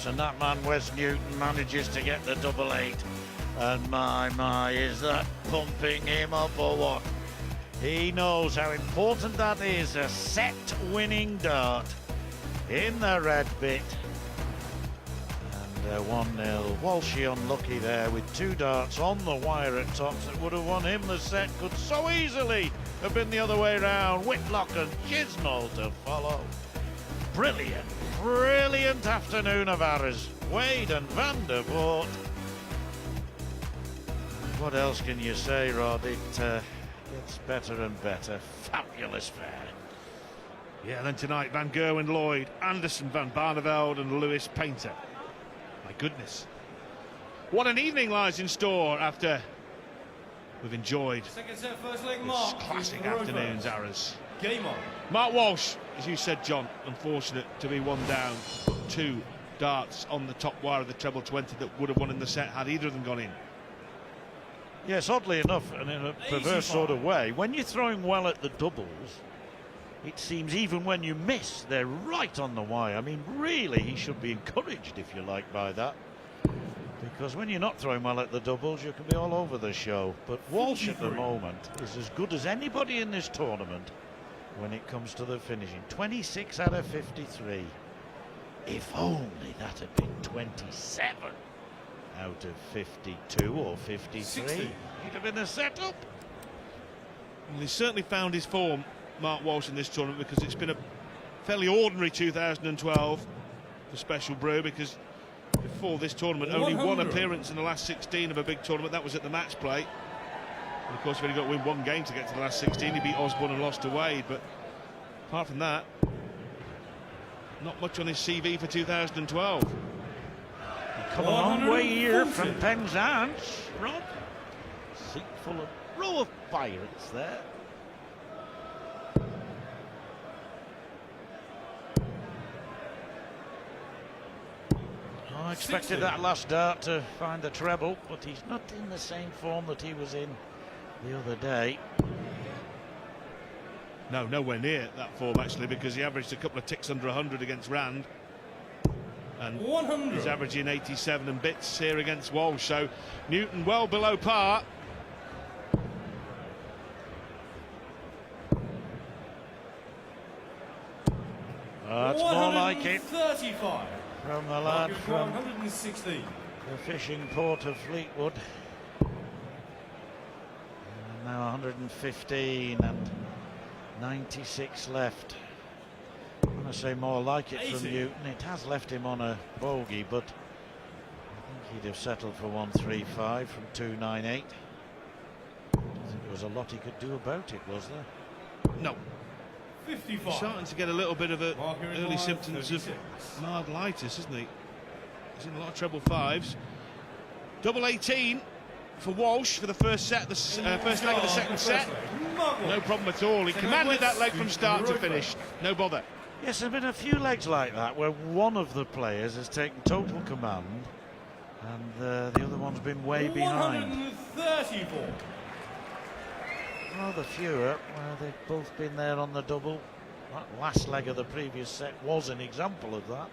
Yes, and that man Wes Newton manages to get the double 8. And my, is that pumping him up or what? He knows how important that is, a set-winning dart in the red bit. And 1-0. Walshy unlucky there with 2 darts on the wire at tops that would have won him the set. Could so easily have been the other way round. Whitlock and Chisnall to follow. Brilliant afternoon of ours. Wade and Van der Voort. What else can you say, Rod? It gets better and better. Fabulous fair. Yeah, then tonight, Van Gerwen, Lloyd, Anderson, Van Barneveld and Lewis Painter. My goodness. What an evening lies in store after we've enjoyed Second set, first leg, this Mark. classic afternoon's arrows. Game on. Mark Walsh, as you said, John, unfortunate to be one down. 2 darts on the top wire of the treble 20 that would have won in the set had either of them gone in. Yes, oddly enough, and in a perverse sort of way, when you're throwing well at the doubles, it seems even when you miss, they're right on the wire. I mean, really, he should be encouraged, if you like, by that. Because when you're not throwing well at the doubles, you can be all over the show. But Walsh at the moment is as good as anybody in this tournament when it comes to the finishing. 26 out of 53. If only that had been 27 out of 52 or 53. 60. He'd have been a setup. Well, he's certainly found his form, Mark Walsh, in this tournament, because it's been a fairly ordinary 2012 for Special Brew, because before this tournament, only 1 100. appearance in the last 16 of a big tournament. That was at the match play. And of course, he'd only got to win 1 game to get to the last 16. He beat Osborne and lost to Wade. But apart from that, not much on his CV for 2012. Come a long way here from Penzance, Rob. Seat full of row of pirates there. I expected 60. that last dart to find the treble, but he's not in the same form that he was in the other day. No, nowhere near that form, actually, because he averaged a couple of ticks under 100 against Rand. And 100. he's averaging 87 and bits here against Walsh. So Newton well below par. That's more like it 35. from the lad from 116. the fishing port of Fleetwood. And now 115 and 96 left. I'm going to say more like it 80. from Newton. It has left him on a bogey, but I think he'd have settled for 135 from 298. I don't think there was a lot he could do about it, was there? No. 55. Starting to get a little bit of Marker in early line, symptoms 36. of myelitis, isn't he? He's in a lot of treble 5s. Double 18 for Walsh for the first set, the first leg of the second set. No problem at all. He commanded that leg from start to finish. No bother. Yes, there have been a few legs like that where one of the players has taken total command and the other one's been way behind. 134. Rather fewer where they've both been there on the double. That last leg of the previous set was an example of that.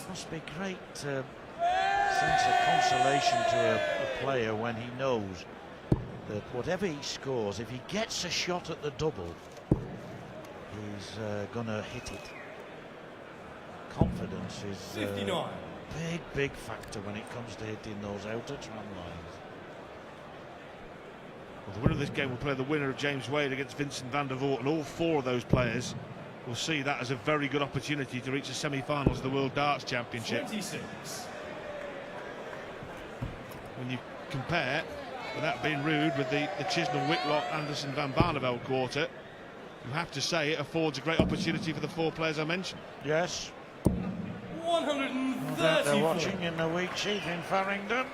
Must be great sense of consolation to a player when he knows that whatever he scores, if he gets a shot at the double, he's gonna hit it. Confidence is 59. big factor when it comes to hitting those outer tram lines. Well, the winner of this game will play the winner of James Wade against Vincent van der Voort, and all 4 of those players will see that as a very good opportunity to reach the semi-finals of the World Darts Championship. 26. When you compare, without being rude, with the Chisnall, Whitlock, Anderson, Van Barneveld quartet, you have to say it affords a great opportunity for the 4 players I mentioned. Yes. 134. They're watching in the Wheat Sheaf in Farringdon.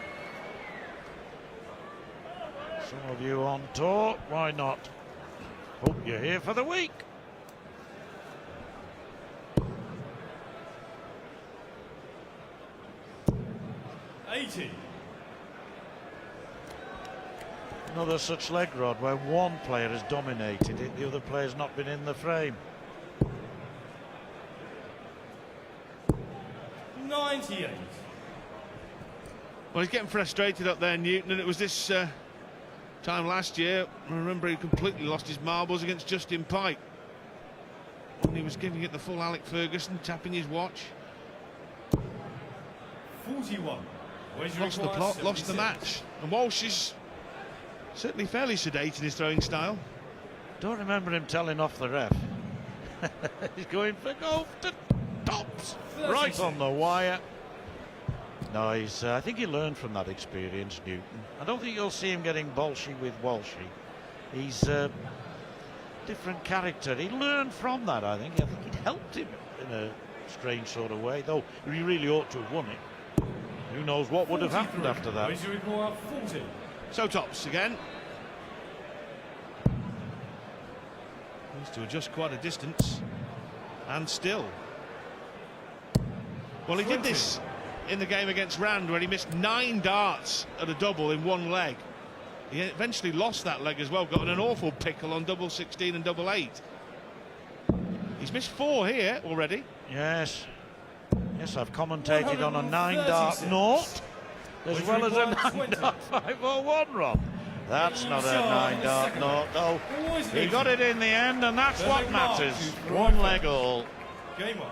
Some of you on tour, why not? Hope you're here for the week. 80. Another such leg rod where one player has dominated it, the other player's not been in the frame. 98. Well, he's getting frustrated up there, Newton, and it was this time last year. I remember he completely lost his marbles against Justin Pike. And he was giving it the full Alec Ferguson, tapping his watch. 41. Lost the plot, lost the match. And Walsh is certainly fairly sedate in his throwing style. Don't remember him telling off the ref. He's going for goal to tops, right on the wire. No, I think he learned from that experience, Newton. I don't think you'll see him getting bolshy with Walshy. He's a different character. He learned from that, I think. I think it helped him in a strange sort of way, though he really ought to have won it. Who knows what would have happened after that. So tops again. Needs to adjust quite a distance. And still. Well, he did this in the game against Rand, where he missed 9 darts at a double in one leg. He eventually lost that leg as well, got in an awful pickle on double 16 and double 8. He's missed 4 here already. Yes. Yes, I've commentated on a 9-dart naught as well as a 9-dart 501, Rob. That's not a 9-dart naught, though. He got it in the end, and that's what matters. One leg all. Game on.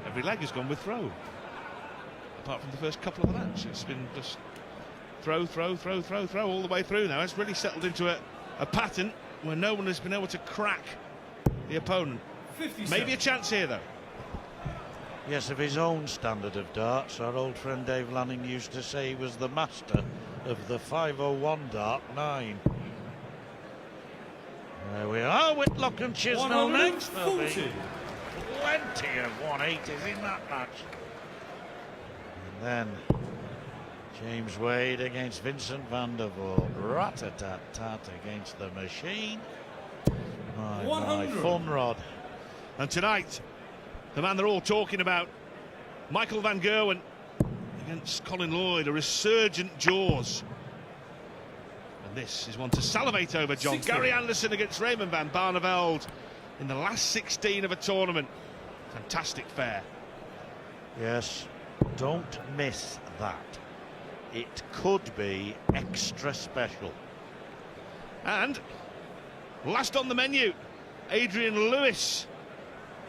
Every leg has gone with throw. Apart from the first couple of the match, it's been just throw, throw, throw, throw, throw all the way through now. It's really settled into a pattern where no one has been able to crack the opponent. 57. Maybe a chance here, though. Yes, of his own standard of darts. Our old friend Dave Lanning used to say he was the master of the 501 dart 9. There we are, Whitlock and Chisnell next. There'll be plenty of 180s in that match. And then James Wade against Vincent van der Voort. Rat-a-tat-tat against the machine. My fun rod. And tonight, the man they're all talking about, Michael van Gerwen against Colin Lloyd, a resurgent Jaws. And this is one to salivate over, John. 60. Gary Anderson against Raymond van Barneveld in the last 16 of a tournament. Fantastic fare. Yes, don't miss that. It could be extra special. And last on the menu, Adrian Lewis,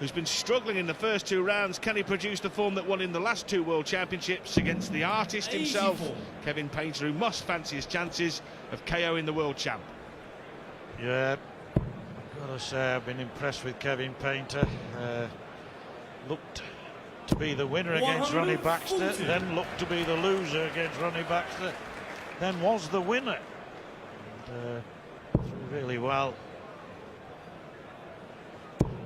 who's been struggling in the first 2 rounds. Can he produce the form that won in the last 2 World Championships against the artist himself, 84. Kevin Painter, who must fancy his chances of KO in the World Champ? Yeah, gotta say I've been impressed with Kevin Painter. Looked to be the winner against Ronnie Baxter, then looked to be the loser against Ronnie Baxter, then was the winner. And, threw really well.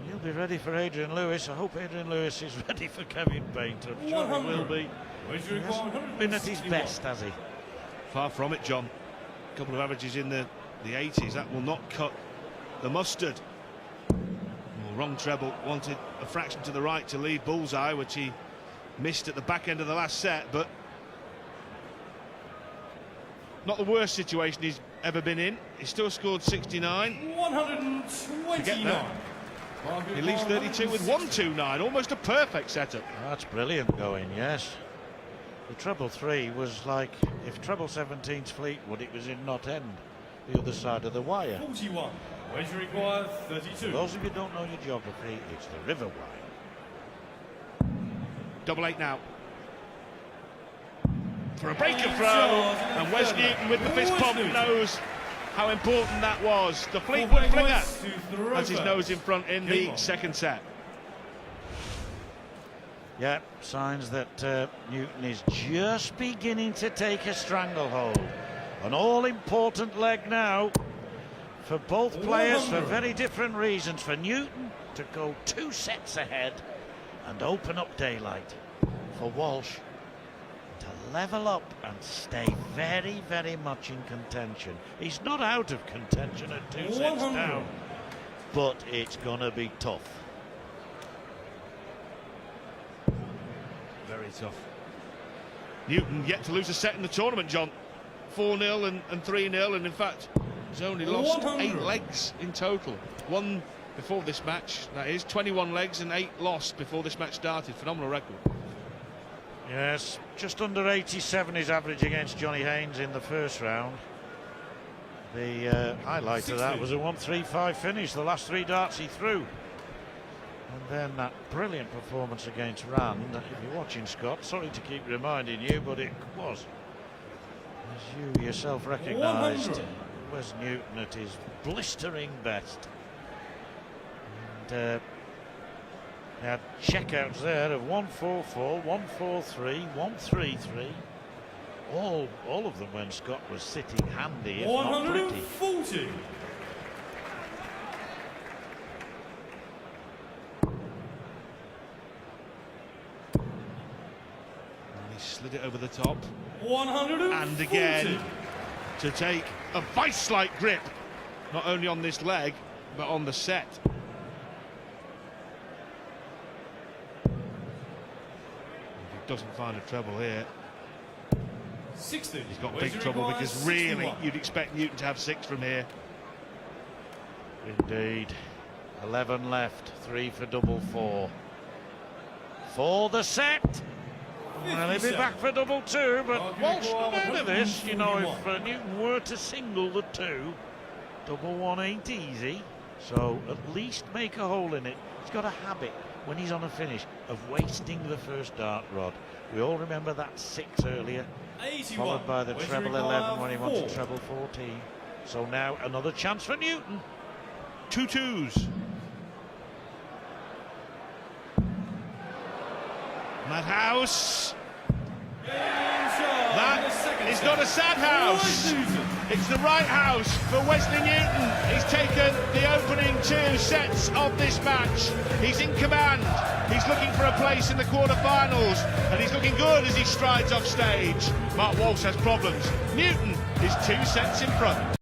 He'll be ready for Adrian Lewis. I hope Adrian Lewis is ready for Kevin Painter. I'm sure he will be. He hasn't been at his best, has he? Far from it, John. A couple of averages in the 80s. That will not cut the mustard. Well, wrong treble. Wanted a fraction to the right to lead bullseye, which he missed at the back end of the last set, but not the worst situation he's ever been in. He still scored 69. 129. He leaves 32 with 129, almost a perfect setup. That's brilliant going, yes. The treble 3 was like if treble 17's Fleetwood, it was in Knot End, the other side of the wire. 41. Wager required 32. For those of you who don't know your geography, it's the river wire. Double 8 now. For a breaker throw, and Wes Newton with the fist pump knows how important that was. The Fleetwood flinger has his nose in front in the second set. Yeah, signs that Newton is just beginning to take a stranglehold. An all-important leg now for both players for very different reasons. For Newton to go 2 sets ahead and open up daylight. For Walsh to level up and stay very, very much in contention. He's not out of contention at 2 sets down, but it's going to be tough. Very tough. Newton yet to lose a set in the tournament, John. 4-0 and 3-0, and in fact, he's only lost 8 legs in total. 1 before this match, that is. 21 legs and 8 lost before this match started. Phenomenal record. Yes, just under 87 his average against Johnny Haynes in the first round. The highlight of that was a 1-3-5 finish, the last 3 darts he threw. And then that brilliant performance against Rand. If you're watching, Scott, sorry to keep reminding you, but it was, as you yourself recognised, Wes Newton at his blistering best. And they had checkouts there of 1-4-4, 1-4-3, 1-3-3. All of them when Scott was sitting handy, if not pretty. 140. He slid it over the top. 140. And again, to take a vice-like grip, not only on this leg, but on the set. If he doesn't find a treble here, 60. he's got big trouble, because really you'd expect Newton to have 6 from here. Indeed. 11 left, 3 for double 4. For the set. Well, he'll be back for double 2, but Walsh come out of this. You know, if Newton were to single the 2, double 1 ain't easy. So at least make a hole in it. He's got a habit when he's on a finish of wasting the first dart rod. We all remember that 6 earlier, 81. followed by the Wagering treble 11 when he required wants a 4. treble 14. So now another chance for Newton. 2 2s. Madhouse. That is not a sad house. It's the right house for Wesley Newton. He's taken the opening 2 sets of this match. He's in command. He's looking for a place in the quarterfinals, and he's looking good as he strides off stage. Mark Walsh has problems. Newton is 2 sets in front.